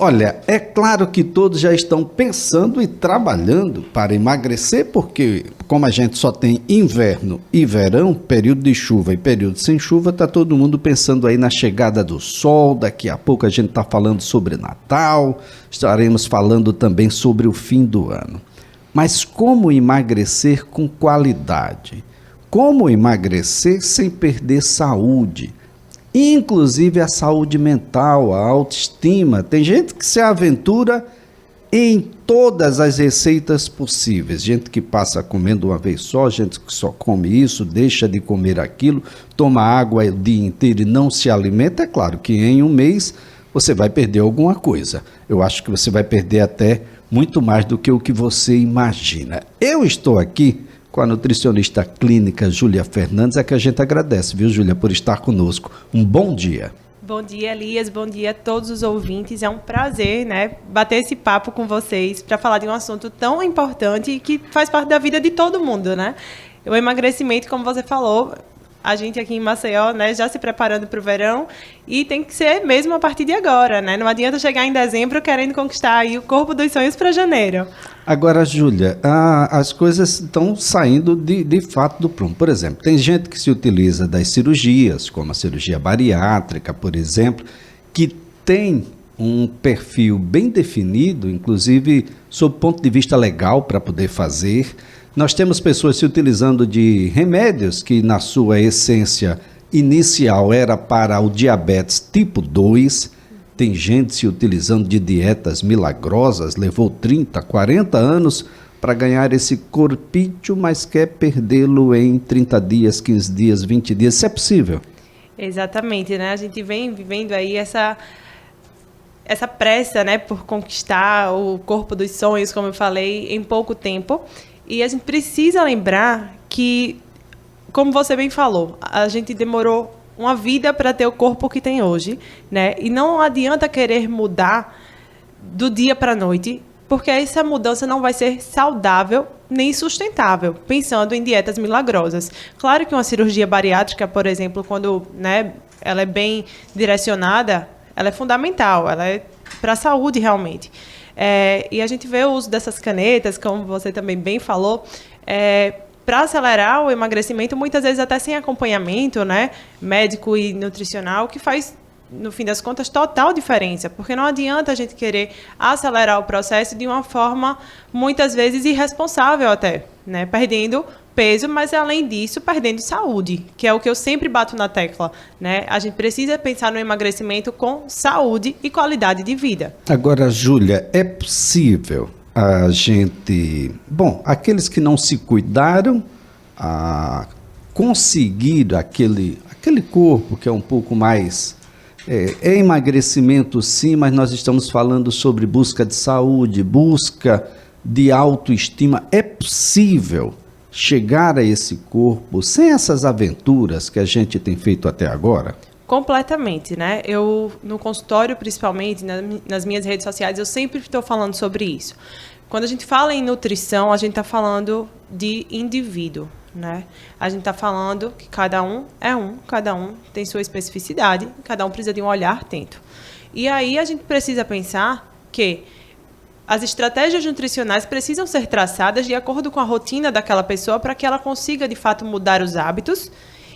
Olha, é claro que todos já estão pensando e trabalhando para emagrecer, porque como a gente só tem inverno e verão, período de chuva e período sem chuva, está todo mundo pensando aí na chegada do sol. Daqui a pouco a gente está falando sobre Natal, estaremos falando também sobre o fim do ano. Mas como emagrecer com qualidade? Como emagrecer sem perder saúde? Inclusive a saúde mental, a autoestima. Tem gente que se aventura em todas as receitas possíveis. Gente que passa comendo uma vez só, gente que só come isso, deixa de comer aquilo, toma água o dia inteiro e não se alimenta. É claro que em um mês você vai perder alguma coisa. Eu acho que você vai perder até muito mais do que o que você imagina. Eu estou aqui com a nutricionista clínica Júlia Fernandes, é que a gente agradece, viu, Júlia, por estar conosco. Um bom dia. Bom dia, Elias. Bom dia a todos os ouvintes. É um prazer, né, bater esse papo com vocês para falar de um assunto tão importante e que faz parte da vida de todo mundo, né? O emagrecimento, como você falou, a gente aqui em Maceió, né, já se preparando para o verão e tem que ser mesmo a partir de agora, né? Não adianta chegar em dezembro querendo conquistar aí o corpo dos sonhos para janeiro. Agora, Júlia, as coisas estão saindo de fato do prumo. Por exemplo, tem gente que se utiliza das cirurgias, como a cirurgia bariátrica, por exemplo, que tem um perfil bem definido, inclusive sob o ponto de vista legal para poder fazer. Nós temos pessoas se utilizando de remédios que, na sua essência inicial, era para o diabetes tipo 2. Tem gente se utilizando de dietas milagrosas, levou 30, 40 anos para ganhar esse corpício, mas quer perdê-lo em 30 dias, 15 dias, 20 dias. Isso é possível? Exatamente, né? A gente vem vivendo aí essa pressa, né, por conquistar o corpo dos sonhos, como eu falei, em pouco tempo. E a gente precisa lembrar que, como você bem falou, a gente demorou uma vida para ter o corpo que tem hoje, né? E não adianta querer mudar do dia para a noite, porque essa mudança não vai ser saudável nem sustentável, pensando em dietas milagrosas. Claro que uma cirurgia bariátrica, por exemplo, quando, né, ela é bem direcionada, ela é fundamental, ela é para a saúde realmente. E a gente vê o uso dessas canetas, como você também bem falou, para acelerar o emagrecimento, muitas vezes até sem acompanhamento, né, médico e nutricional, que faz, no fim das contas, total diferença, porque não adianta a gente querer acelerar o processo de uma forma, muitas vezes, irresponsável até, né, perdendo peso, mas, além disso, perdendo saúde, que é o que eu sempre bato na tecla, né? A gente precisa pensar no emagrecimento com saúde e qualidade de vida. Agora, Júlia, é possível a gente, aqueles que não se cuidaram, conseguir aquele corpo que é um pouco mais, emagrecimento sim, mas nós estamos falando sobre busca de saúde, busca de autoestima. É possível chegar a esse corpo sem essas aventuras que a gente tem feito até agora? Completamente, né? Eu, no consultório, principalmente, nas minhas redes sociais, eu sempre estou falando sobre isso. Quando a gente fala em nutrição, a gente está falando de indivíduo, né? A gente está falando que cada um cada um tem sua especificidade, cada um precisa de um olhar atento. E aí a gente precisa pensar que as estratégias nutricionais precisam ser traçadas de acordo com a rotina daquela pessoa para que ela consiga, de fato, mudar os hábitos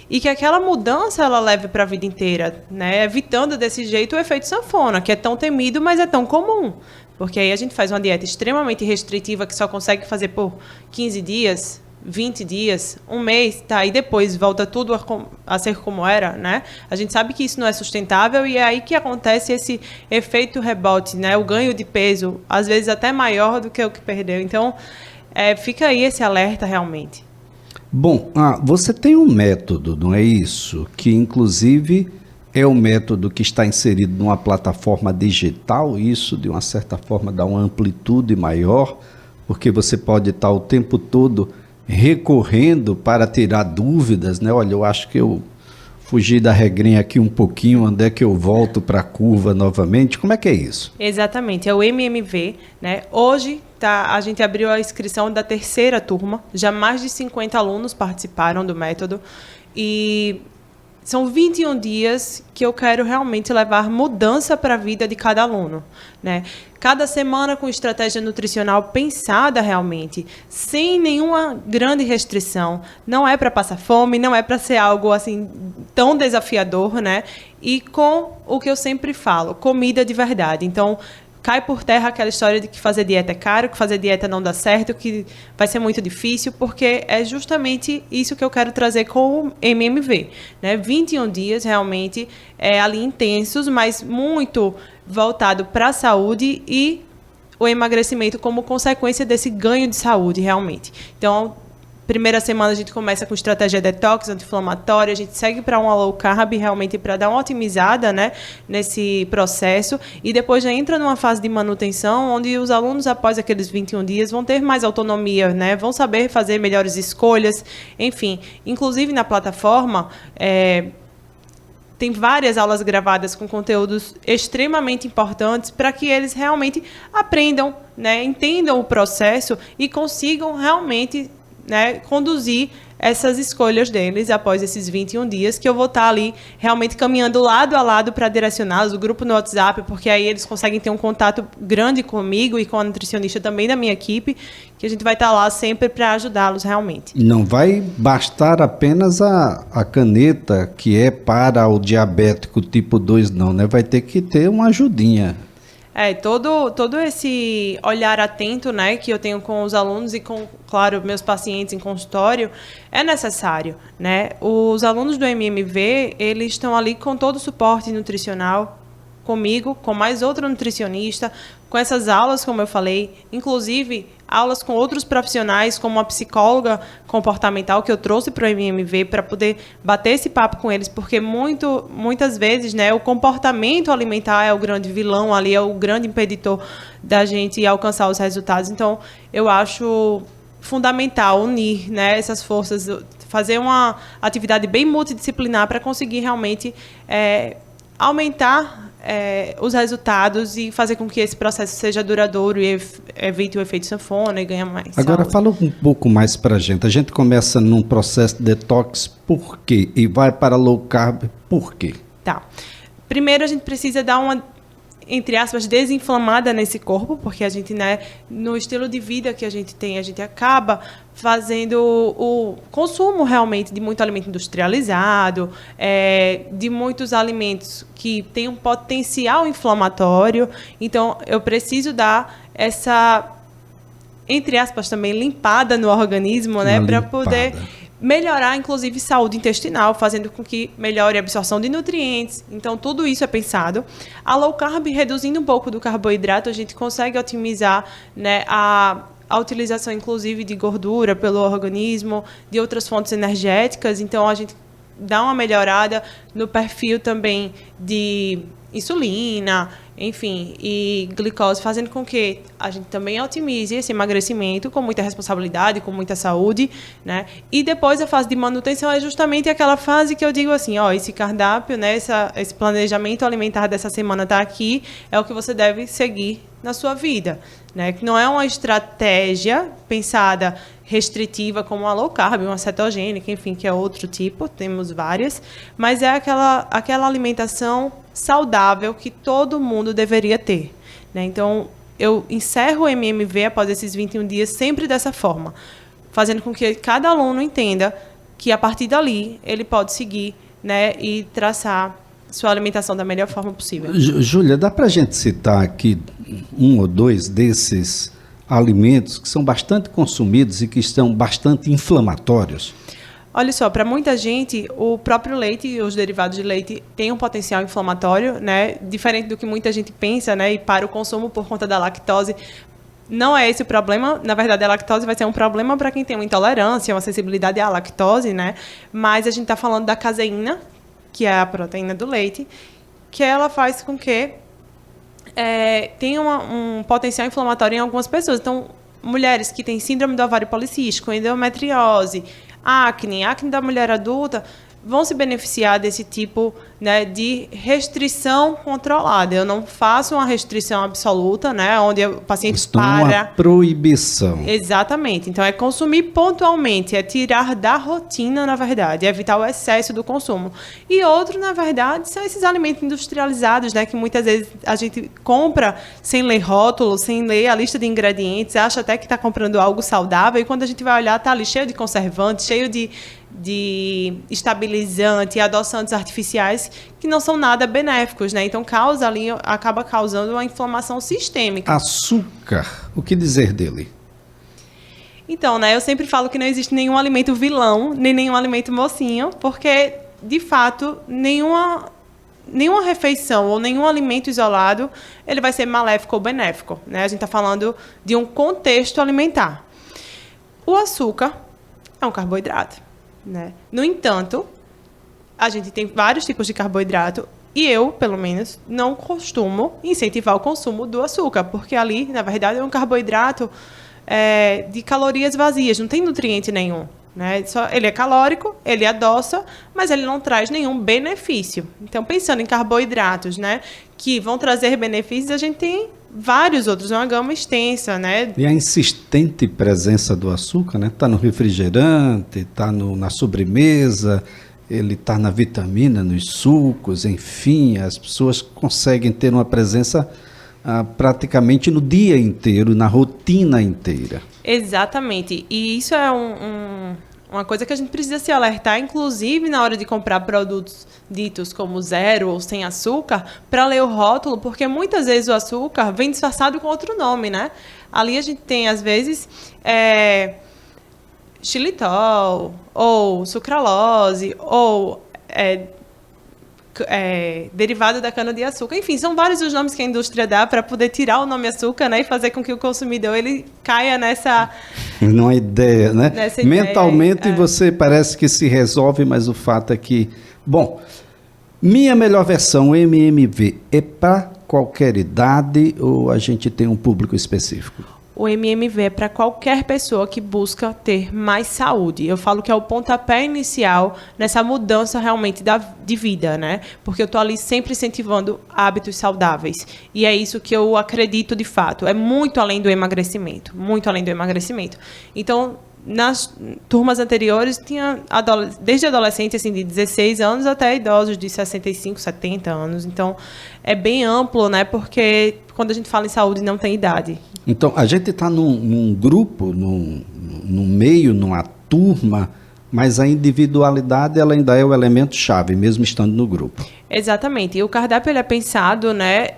e que aquela mudança ela leve para a vida inteira, né? Evitando desse jeito o efeito sanfona, que é tão temido, mas é tão comum. Porque aí a gente faz uma dieta extremamente restritiva que só consegue fazer por 15 dias, 20 dias, um mês, tá? E depois volta tudo a ser como era, né? A gente sabe que isso não é sustentável e é aí que acontece esse efeito rebote, né? O ganho de peso, às vezes até maior do que o que perdeu. Então, fica aí esse alerta realmente. Bom, você tem um método, não é isso? Que, inclusive, é um método que está inserido numa plataforma digital. Isso, de uma certa forma, dá uma amplitude maior, porque você pode estar o tempo todo recorrendo para tirar dúvidas, né? Olha, eu acho que eu fugi da regrinha aqui um pouquinho, onde é que eu volto para a curva novamente? Como é que é isso? Exatamente, é o MMV, né? Hoje a gente abriu a inscrição da terceira turma, já mais de 50 alunos participaram do método e são 21 dias que eu quero realmente levar mudança para a vida de cada aluno, né? Cada semana com estratégia nutricional pensada realmente, sem nenhuma grande restrição. Não é para passar fome, não é para ser algo assim tão desafiador, né? E com o que eu sempre falo, comida de verdade. Então, cai por terra aquela história de que fazer dieta é caro, que fazer dieta não dá certo, que vai ser muito difícil, porque é justamente isso que eu quero trazer com o MMV, né? 21 dias realmente ali intensos, mas muito voltado para a saúde e o emagrecimento como consequência desse ganho de saúde, realmente. Então, primeira semana a gente começa com estratégia detox, anti-inflamatória, a gente segue para um low carb realmente para dar uma otimizada, né, nesse processo, e depois já entra numa fase de manutenção, onde os alunos, após aqueles 21 dias, vão ter mais autonomia, né, vão saber fazer melhores escolhas, enfim. Inclusive na plataforma, tem várias aulas gravadas com conteúdos extremamente importantes para que eles realmente aprendam, né, entendam o processo e consigam realmente, né, conduzir essas escolhas deles após esses 21 dias, que eu vou estar ali realmente caminhando lado a lado para direcioná-los, o grupo no WhatsApp, porque aí eles conseguem ter um contato grande comigo e com a nutricionista também da minha equipe, que a gente vai estar lá sempre para ajudá-los realmente. E não vai bastar apenas a caneta que é para o diabético tipo 2 não, né? Vai ter que ter uma ajudinha. Todo esse olhar atento, né, que eu tenho com os alunos e com, claro, meus pacientes em consultório, é necessário, né? Os alunos do MMV, eles estão ali com todo o suporte nutricional, comigo, com mais outro nutricionista, com essas aulas, como eu falei, inclusive aulas com outros profissionais, como a psicóloga comportamental que eu trouxe para o MMV para poder bater esse papo com eles, porque muitas vezes, né, o comportamento alimentar é o grande vilão ali, é o grande impeditor da gente alcançar os resultados. Então, eu acho fundamental unir, né, essas forças, fazer uma atividade bem multidisciplinar para conseguir realmente aumentar os resultados e fazer com que esse processo seja duradouro e evite o efeito sanfona e ganhe mais Agora, saúde. fala um pouco mais para a gente. A gente começa num processo de detox, por quê? E vai para low carb, por quê? Tá. Primeiro, a gente precisa dar uma, entre aspas, desinflamada nesse corpo, porque a gente, né, no estilo de vida que a gente tem, a gente acaba fazendo o consumo realmente de muito alimento industrializado, de muitos alimentos que têm um potencial inflamatório. Então, eu preciso dar essa, entre aspas, também limpada no organismo, né, para poder melhorar, inclusive, saúde intestinal, fazendo com que melhore a absorção de nutrientes. Então, tudo isso é pensado. A low carb, reduzindo um pouco do carboidrato, a gente consegue otimizar, né, a utilização, inclusive, de gordura pelo organismo, de outras fontes energéticas. Então, a gente dá uma melhorada no perfil também de insulina, enfim, e glicose, fazendo com que a gente também otimize esse emagrecimento com muita responsabilidade, com muita saúde, né? E depois a fase de manutenção é justamente aquela fase que eu digo assim, ó, esse cardápio, né, esse planejamento alimentar dessa semana está aqui, é o que você deve seguir na sua vida, né? Que não é uma estratégia pensada restritiva como a low carb, uma cetogênica, enfim, que é outro tipo, temos várias, mas é aquela alimentação saudável que todo mundo deveria ter, né? Então, eu encerro o MMV após esses 21 dias sempre dessa forma, fazendo com que cada aluno entenda que a partir dali ele pode seguir, né, e traçar sua alimentação da melhor forma possível. Júlia, dá para a gente citar aqui um ou dois desses alimentos que são bastante consumidos e que estão bastante inflamatórios? Olha só, para muita gente, o próprio leite e os derivados de leite têm um potencial inflamatório, né? Diferente do que muita gente pensa, né? E para o consumo por conta da lactose. Não é esse o problema. Na verdade, a lactose vai ser um problema para quem tem uma intolerância, uma sensibilidade à lactose, né? Mas a gente está falando da caseína, que é a proteína do leite, que ela faz com que tenha um potencial inflamatório em algumas pessoas. Então, mulheres que têm síndrome do ovário policístico, endometriose, acne da mulher adulta, vão se beneficiar desse tipo, né, de restrição controlada. Eu não faço uma restrição absoluta, né, onde o paciente para. Uma proibição. Exatamente. Então, é consumir pontualmente, é tirar da rotina, na verdade, é evitar o excesso do consumo. E outro, na verdade, são esses alimentos industrializados, né, que muitas vezes a gente compra sem ler rótulo, sem ler a lista de ingredientes, acha até que está comprando algo saudável, e quando a gente vai olhar, está ali cheio de conservantes, cheio de estabilizante e adoçantes artificiais que não são nada benéficos, né? Então acaba causando uma inflamação sistêmica. Açúcar, o que dizer dele? Então, né, eu sempre falo que não existe nenhum alimento vilão, nem nenhum alimento mocinho, porque, de fato, nenhuma refeição ou nenhum alimento isolado ele vai ser maléfico ou benéfico, né? A gente está falando de um contexto alimentar. O açúcar é um carboidrato, né? No entanto, a gente tem vários tipos de carboidrato e eu, pelo menos, não costumo incentivar o consumo do açúcar, porque ali, na verdade, é um carboidrato de calorias vazias, não tem nutriente nenhum, né? Ele é calórico, ele adoça, mas ele não traz nenhum benefício. Então, pensando em carboidratos, né, que vão trazer benefícios, a gente tem vários outros, uma gama extensa, né? E a insistente presença do açúcar, né? Está no refrigerante, está na sobremesa, ele está na vitamina, nos sucos, enfim, as pessoas conseguem ter uma presença praticamente no dia inteiro, na rotina inteira. Exatamente. E isso é uma coisa que a gente precisa se alertar, inclusive na hora de comprar produtos ditos como zero ou sem açúcar, para ler o rótulo, porque muitas vezes o açúcar vem disfarçado com outro nome, né? Ali a gente tem, às vezes, xilitol, ou sucralose, ou derivado da cana-de-açúcar. Enfim, são vários os nomes que a indústria dá para poder tirar o nome açúcar, né, e fazer com que o consumidor ele caia nessa... Numa ideia, né? Mentalmente ideia, você parece que se resolve, mas o fato é que... Bom, minha melhor versão, MMV, é para qualquer idade ou a gente tem um público específico? O MMV é para qualquer pessoa que busca ter mais saúde. Eu falo que é o pontapé inicial nessa mudança realmente de vida, né? Porque eu estou ali sempre incentivando hábitos saudáveis. E é isso que eu acredito de fato. É muito além do emagrecimento. Muito além do emagrecimento. Então, nas turmas anteriores, tinha desde adolescente assim, de 16 anos até idosos de 65, 70 anos. Então, é bem amplo, né? Porque quando a gente fala em saúde, não tem idade. Então, a gente está num grupo, num meio, numa turma, mas a individualidade ela ainda é o elemento-chave, mesmo estando no grupo. Exatamente. E o cardápio ele é pensado, né?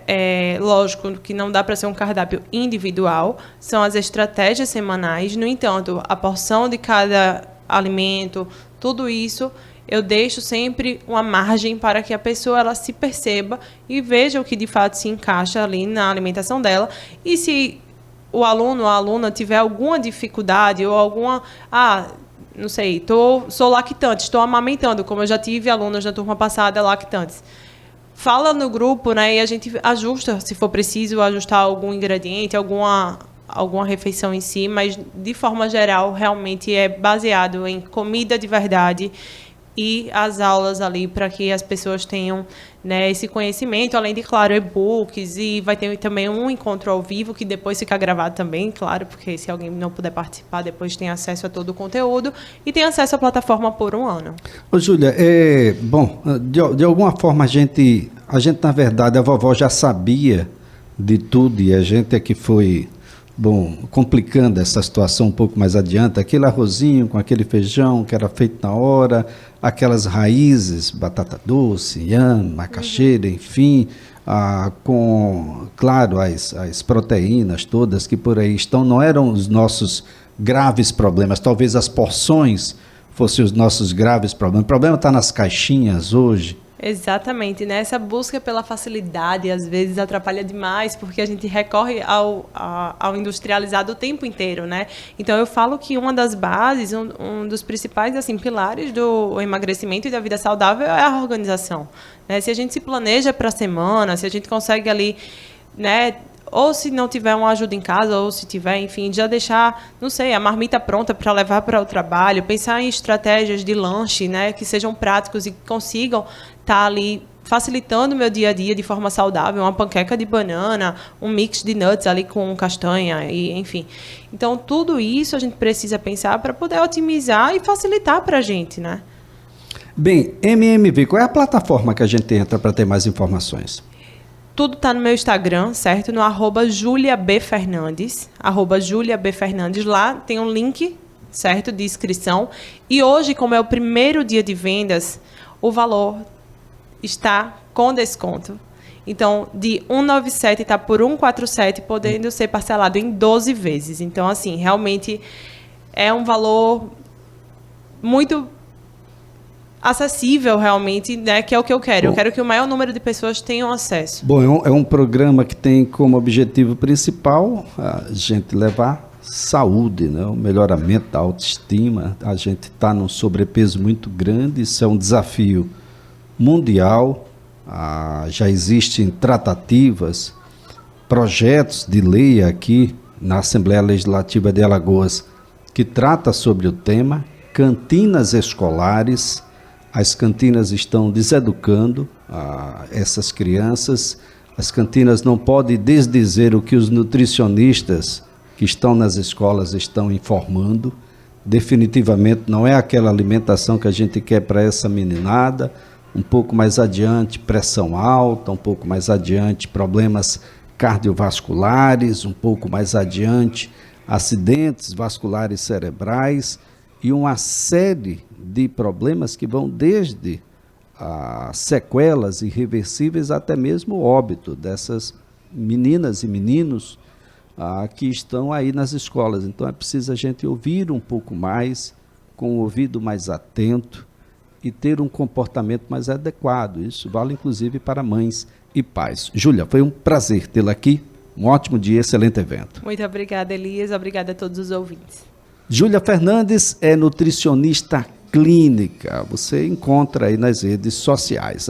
Lógico que não dá para ser um cardápio individual, são as estratégias semanais. No entanto, a porção de cada alimento, tudo isso, eu deixo sempre uma margem para que a pessoa ela se perceba e veja o que de fato se encaixa ali na alimentação dela. E se o aluno ou a aluna tiver alguma dificuldade ou alguma... não sei, sou lactante, estou amamentando, como eu já tive alunos na turma passada lactantes. Fala no grupo, né, e a gente ajusta, se for preciso, ajustar algum ingrediente, alguma refeição em si, mas, de forma geral, realmente é baseado em comida de verdade e as aulas ali para que as pessoas tenham, né, esse conhecimento, além de, claro, e-books, e vai ter também um encontro ao vivo, que depois fica gravado também, claro, porque se alguém não puder participar, depois tem acesso a todo o conteúdo e tem acesso à plataforma por 1 ano. Ô, Júlia, bom, de alguma forma a gente, na verdade, a vovó já sabia de tudo e a gente é que foi... Bom, complicando essa situação um pouco mais adiante, aquele arrozinho com aquele feijão que era feito na hora, aquelas raízes, batata doce, inhame, macaxeira, enfim, com, claro, as proteínas todas que por aí estão, não eram os nossos graves problemas, talvez as porções fossem os nossos graves problemas. O problema está nas caixinhas hoje. Exatamente, né? Essa busca pela facilidade às vezes atrapalha demais, porque a gente recorre ao industrializado o tempo inteiro, né? Então eu falo que uma das bases, um dos principais assim, pilares do emagrecimento e da vida saudável é a organização, né? Se a gente se planeja para a semana, se a gente consegue ali, né, ou se não tiver uma ajuda em casa, ou se tiver, enfim, já deixar, não sei, a marmita pronta para levar para o trabalho, pensar em estratégias de lanche, né, que sejam práticos e que consigam estar ali facilitando o meu dia a dia de forma saudável, uma panqueca de banana, um mix de nuts ali com castanha, e enfim. Então, tudo isso a gente precisa pensar para poder otimizar e facilitar para a gente, né? Bem, MMV, qual é a plataforma que a gente entra para ter mais informações? Tudo está no meu Instagram, certo? No @JuliaBFernandes, @JuliaBFernandes. Lá tem um link, certo, de inscrição. E hoje, como é o primeiro dia de vendas, o valor está com desconto. Então, de 197 está por 147, podendo ser parcelado em 12 vezes. Então, assim, realmente é um valor muito acessível, realmente, né, que é o que eu quero. Bom, eu quero que o maior número de pessoas tenham acesso. Bom, é um programa que tem como objetivo principal a gente levar saúde, né, o melhoramento da autoestima. A gente está num sobrepeso muito grande, isso é um desafio mundial. Já existem tratativas, projetos de lei aqui na Assembleia Legislativa de Alagoas que trata sobre o tema, cantinas escolares. As cantinas estão deseducando essas crianças. As cantinas não podem desdizer o que os nutricionistas que estão nas escolas estão informando. Definitivamente não é aquela alimentação que a gente quer para essa meninada. Um pouco mais adiante, pressão alta, um pouco mais adiante, problemas cardiovasculares, um pouco mais adiante, acidentes vasculares cerebrais e uma série de problemas que vão desde sequelas irreversíveis até mesmo o óbito dessas meninas e meninos que estão aí nas escolas. Então é preciso a gente ouvir um pouco mais, com o ouvido mais atento e ter um comportamento mais adequado. Isso vale inclusive para mães e pais. Júlia, foi um prazer tê-la aqui. Um ótimo dia, excelente evento. Muito obrigada, Elias. Obrigada a todos os ouvintes. Júlia Fernandes é nutricionista clínica. Você encontra aí nas redes sociais.